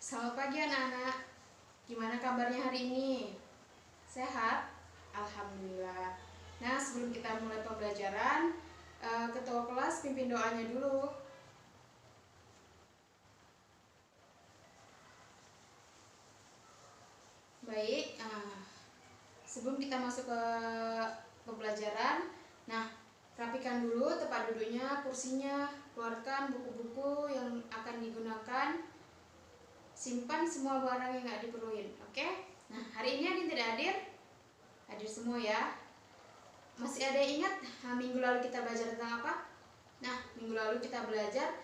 Selamat pagi anak-anak. Gimana kabarnya hari ini? Sehat? Alhamdulillah. Nah, sebelum kita mulai pembelajaran, ketua kelas pimpin doanya dulu. Baik, sebelum kita masuk ke pembelajaran, rapikan dulu tempat duduknya, kursinya, keluarkan buku-buku yang akan digunakan. Simpan semua barang yang nggak diperluin, oke? Nah, hari ini ada yang tidak hadir? Hadir semua ya. Masih ada yang ingat minggu lalu kita belajar tentang apa? Nah, minggu lalu kita belajar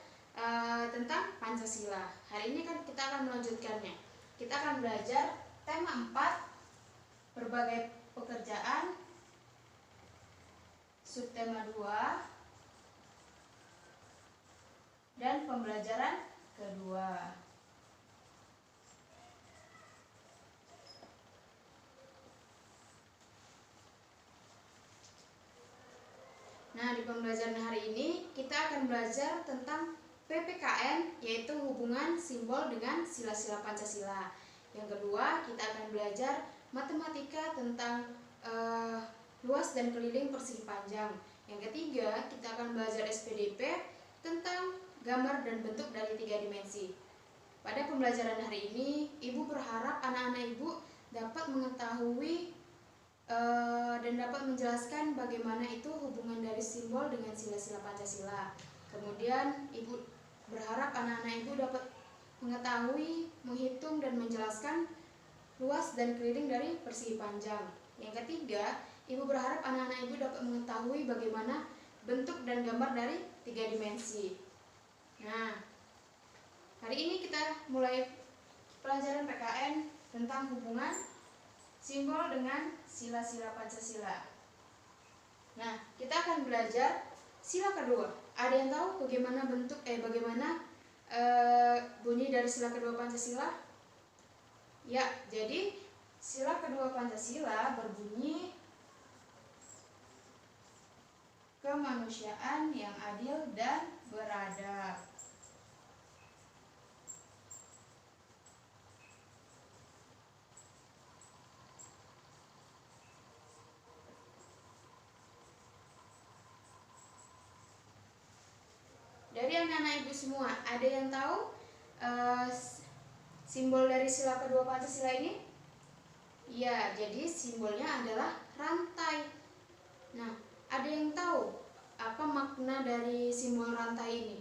tentang Pancasila. Hari ini kan kita akan melanjutkannya. Kita akan belajar tema 4, berbagai pekerjaan, subtema 2, dan pembelajaran kedua. Nah, di pembelajaran hari ini kita akan belajar tentang PPKN, yaitu hubungan simbol dengan sila-sila Pancasila. Yang kedua, kita akan belajar matematika tentang luas dan keliling persegi panjang. Yang ketiga, kita akan belajar SPDP tentang gambar dan bentuk dari 3 dimensi. Pada pembelajaran hari ini, Ibu berharap anak-anak Ibu dapat mengetahui dan dapat menjelaskan bagaimana itu hubungan dari simbol dengan sila-sila Pancasila. Kemudian Ibu berharap anak-anak Ibu dapat mengetahui, menghitung, dan menjelaskan luas dan keliling dari persegi panjang. Yang ketiga, Ibu berharap anak-anak Ibu dapat mengetahui bagaimana bentuk dan gambar dari 3 dimensi. Nah, hari ini kita mulai pelajaran PKN tentang hubungan simbol dengan sila-sila Pancasila. Nah, kita akan belajar sila kedua. Ada yang tahu bagaimana bunyi dari sila kedua Pancasila? Ya, jadi sila kedua Pancasila berbunyi kemanusiaan yang adil dan beradab. Dari anak-anak Ibu semua, ada yang tahu simbol dari sila kedua Pancasila ini? Ya, jadi simbolnya adalah rantai. Nah, ada yang tahu apa makna dari simbol rantai ini?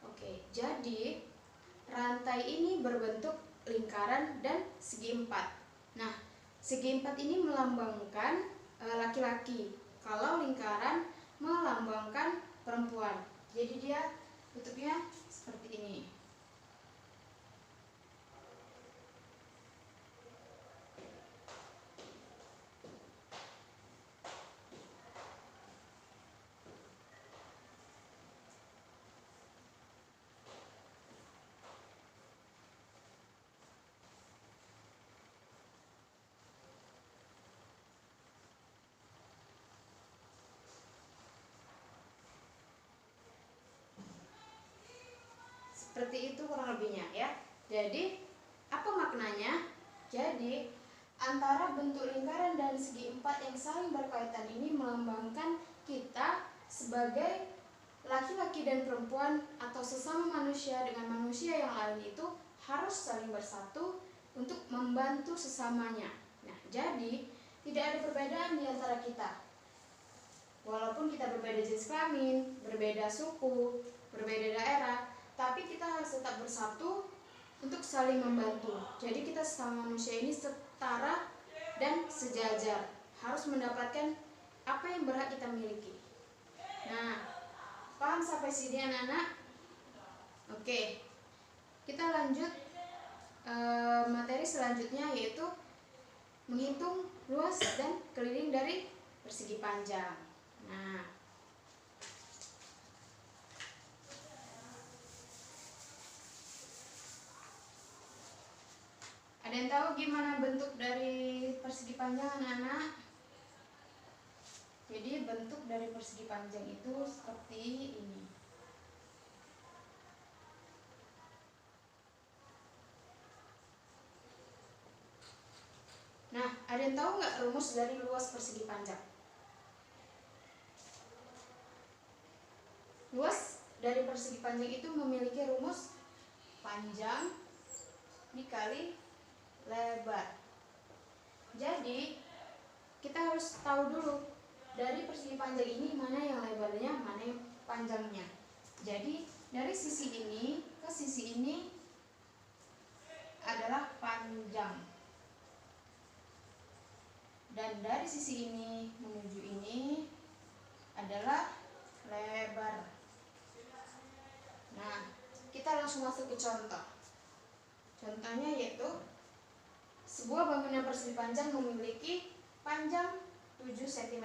Oke, jadi rantai ini berbentuk lingkaran dan segi empat. Nah, segi empat ini melambangkan laki-laki, kalau lingkaran melambangkan perempuan. Jadi dia bentuknya seperti ini. Seperti itu kurang lebihnya ya. Jadi apa maknanya? Jadi antara bentuk lingkaran dan segi empat yang saling berkaitan ini melambangkan kita sebagai laki-laki dan perempuan atau sesama manusia dengan manusia yang lain itu harus saling bersatu untuk membantu sesamanya. Nah, jadi tidak ada perbedaan di antara kita. Walaupun kita berbeda jenis kelamin, berbeda suku, berbeda daerah, tapi kita harus tetap bersatu untuk saling membantu. Jadi kita sesama manusia ini setara dan sejajar, harus mendapatkan apa yang berhak kita miliki. Nah, paham sampai sini anak-anak? Oke, kita lanjut materi selanjutnya, yaitu menghitung luas dan keliling dari persegi panjang. Nah, ada yang tahu gimana bentuk dari persegi panjang anak-anak? Jadi bentuk dari persegi panjang itu seperti ini. yang tahu nggak rumus dari luas persegi panjang? Luas dari persegi panjang itu memiliki rumus panjang dikali lebar. Jadi kita harus tahu dulu dari persegi panjang ini mana yang lebarnya, mana yang panjangnya. Jadi dari sisi ini ke sisi ini adalah panjang, dan dari sisi ini menuju ini adalah lebar. Nah, kita langsung masuk ke contoh. Contohnya yaitu sebuah bangunan persegi panjang memiliki panjang 7 cm.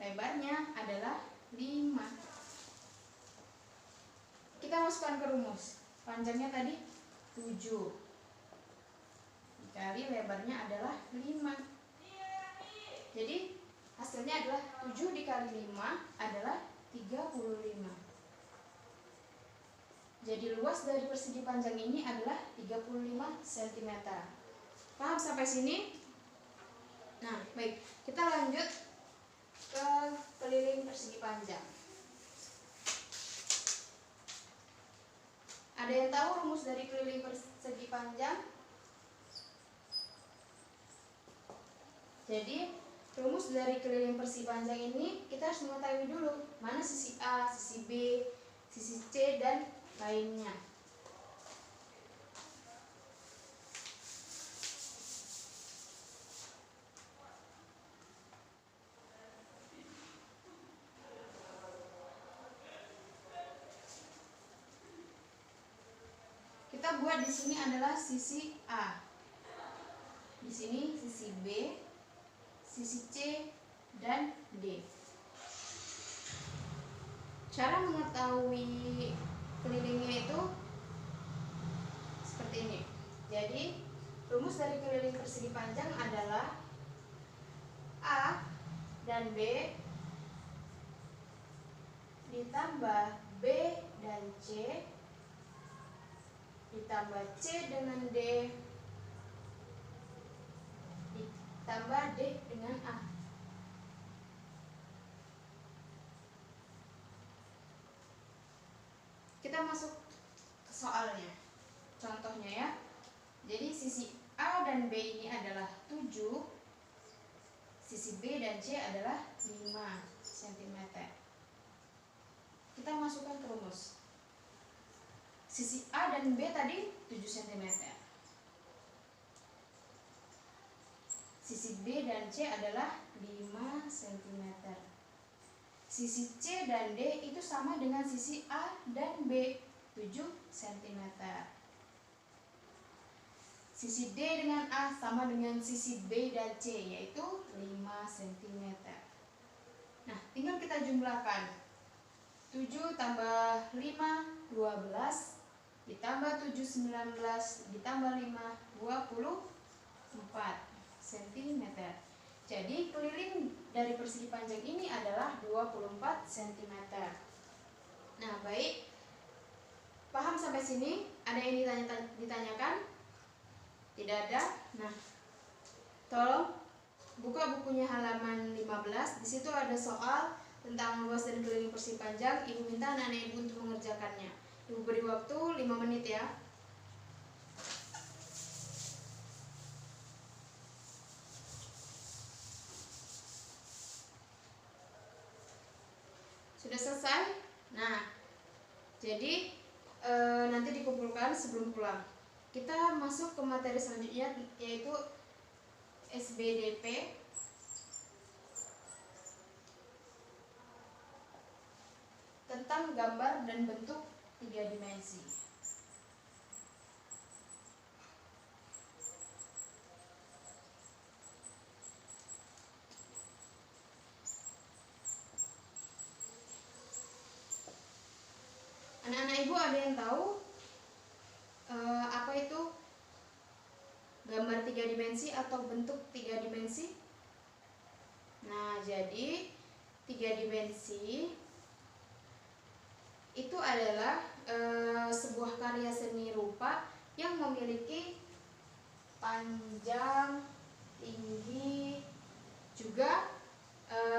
Lebarnya adalah 5. Kita masukkan ke rumus. Panjangnya tadi 7 dikali lebarnya adalah 5. Jadi hasilnya adalah 7 dikali 5 adalah 35. Jadi luas dari persegi panjang ini adalah 35 cm. Paham sampai sini? Nah, baik. Kita lanjut ke keliling persegi panjang. Ada yang tahu rumus dari keliling persegi panjang? Jadi, rumus dari keliling persegi panjang ini kita harus mengetahui dulu mana sisi A, sisi B, sisi C, dan lainnya. Kita buat di sini adalah sisi A. Di sini sisi B, sisi C, dan D. Cara mengetahui kelilingnya itu seperti ini. Jadi, rumus dari keliling persegi panjang adalah A dan B ditambah B dan C ditambah C dengan D ditambah D dengan A. Kita masuk ke soalnya. Contohnya ya. Jadi sisi A dan B ini adalah 7, sisi B dan C adalah 5 cm. Kita masukkan ke rumus. Sisi A dan B tadi 7 cm. Sisi B dan C adalah 5 cm. Sisi C dan D itu sama dengan sisi A dan B, 7 cm. Sisi D dengan A sama dengan sisi B dan C, yaitu 5 cm. Nah, tinggal kita jumlahkan. 7 tambah 5, 12, ditambah 7, 19, ditambah 5, 24 cm. Jadi keliling dari persegi panjang ini adalah 24 cm. Nah, baik. Paham sampai sini? Ada yang ditanyakan? Tidak ada? Nah, tolong buka bukunya halaman 15. Di situ ada soal tentang luas dan keliling persegi panjang. Ibu minta anak-anak ibu untuk mengerjakannya. Ibu beri waktu 5 menit ya. Sudah selesai? Nah, jadi nanti dikumpulkan sebelum pulang. Kita masuk ke materi selanjutnya, yaitu SBDP. Tentang gambar dan bentuk 3 dimensi. Anak-anak ibu ada yang tahu apa itu gambar 3 dimensi atau bentuk 3 dimensi? Nah, jadi 3 dimensi itu adalah sebuah karya seni rupa yang memiliki panjang, tinggi, juga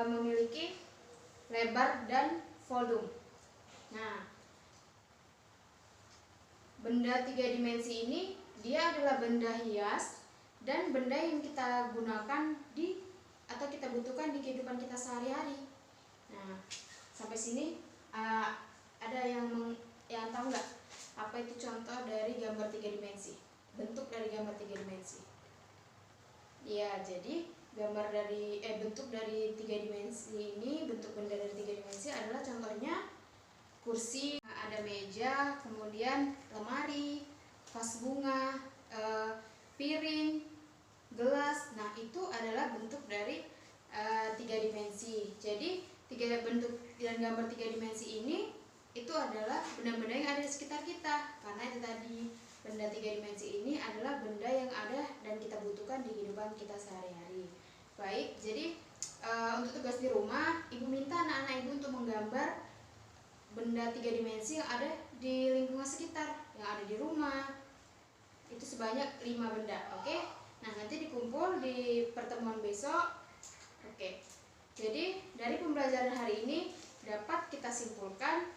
memiliki lebar dan volume. Nah, benda 3 dimensi ini dia adalah benda hias dan benda yang kita gunakan atau kita butuhkan di kehidupan kita sehari-hari. Nah, sampai sini ada yang tahu nggak apa itu contoh dari gambar 3 dimensi? Bentuk dari gambar 3 dimensi. Ya, jadi bentuk dari 3 dimensi ini, bentuk benda dari 3 dimensi adalah contohnya kursi, ada meja, kemudian lemari, vas bunga, piring, gelas. Nah, itu adalah bentuk dari 3 dimensi. Jadi bentuk dan gambar 3 dimensi ini itu adalah benda-benda yang ada di sekitar kita, karena itu tadi benda 3 dimensi ini adalah benda yang ada dan kita butuhkan di kehidupan kita sehari-hari. Baik, jadi untuk tugas di rumah, ibu minta anak-anak ibu untuk menggambar benda 3 dimensi yang ada di lingkungan sekitar, yang ada di rumah. Itu sebanyak 5 benda, oke? Nah, nanti dikumpul di pertemuan besok. Oke. Jadi, dari pembelajaran hari ini dapat kita simpulkan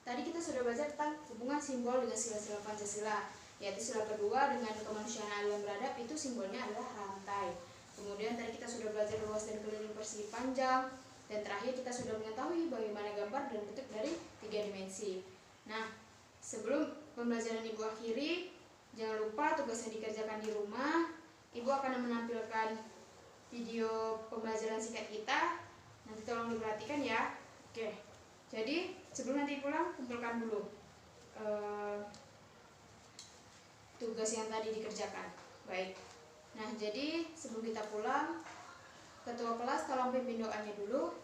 tadi kita sudah belajar tentang hubungan simbol dengan sila-sila Pancasila, yaitu sila kedua dengan kemanusiaan adil dan beradab, itu simbolnya adalah rantai. Kemudian tadi kita sudah belajar luas dan keliling persegi panjang, dan terakhir kita sudah mengetahui bagaimana gambar dan bentuk dari 3 dimensi. Nah, sebelum pembelajaran ibu akhiri, jangan lupa tugas yang dikerjakan di rumah. Ibu akan menampilkan video pembelajaran singkat kita, nanti tolong diperhatikan ya. Oke, jadi sebelum nanti pulang, kumpulkan dulu tugas yang tadi dikerjakan. Baik, nah jadi sebelum kita pulang, ketua kelas tolong pimpin doanya dulu.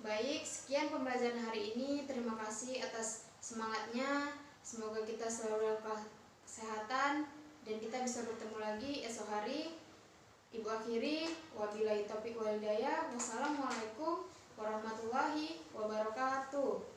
Baik, sekian pembelajaran hari ini. Terima kasih atas semangatnya. Semoga kita selalu dalam kesehatan dan kita bisa bertemu lagi esok hari. Ibu akhiri, wabillahi taufiq wal hidayah. Wassalamualaikum warahmatullahi wabarakatuh.